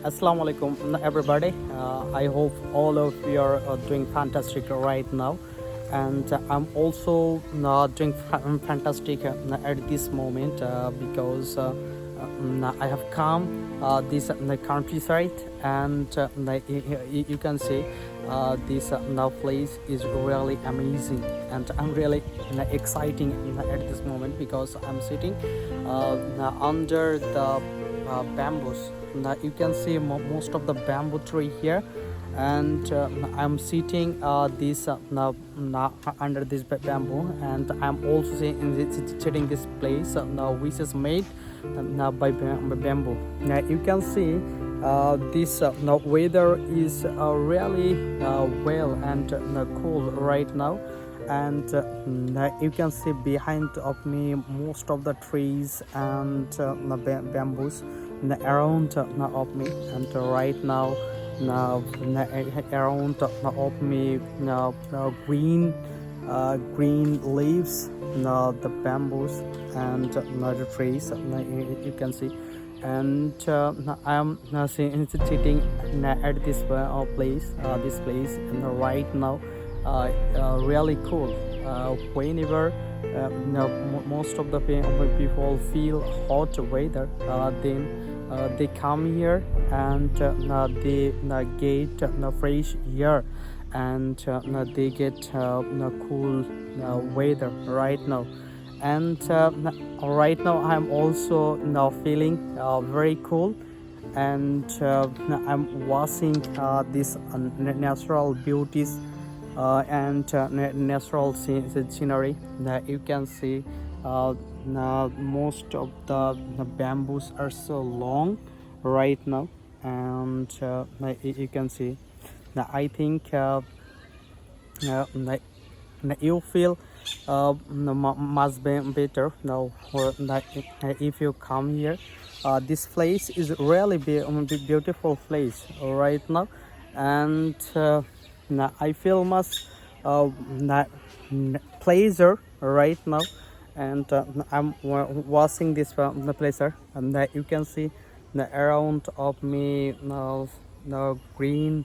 Assalamu alaikum, everybody. I hope all of you are doing fantastic right now, and I'm also doing fantastic at this moment because I have come this the countryside, and you can see this now place is really amazing, and I'm really exciting at this moment because I'm sitting under the bamboos. Now you can see most of the bamboo tree here, and I'm sitting this now under this bamboo, and I'm also sitting this place now which is made now by bamboo. Now you can see this now weather is really well and cool right now, and you can see behind of me most of the trees and bamboos around of me, and right now around of me green leaves, the bamboos and the trees you can see, and I'm sitting at this place and right now really cool. Whenever most of the people feel hot weather, then they come here and they get fresh air, and they get cool weather right now. And right now I'm also now feeling very cool, and I'm watching these natural beauties and natural scenery. You can see most of the bamboos are so long right now, and you can see. I think you feel much better now if you come here. This place is really beautiful place right now, and I feel much pleasure right now, and I'm watching this the pleasure, and you can see around of me now green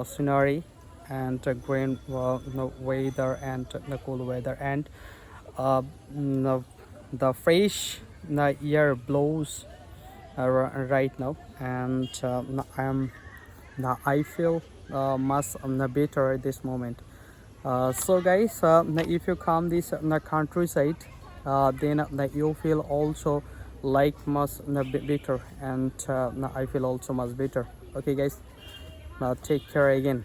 scenery, and green weather, and the cool weather, and the fresh air blows right now, and I feel much better at this moment. So guys, if you come this countryside, then you feel also like much better, and I feel also much better. Okay guys, take care again.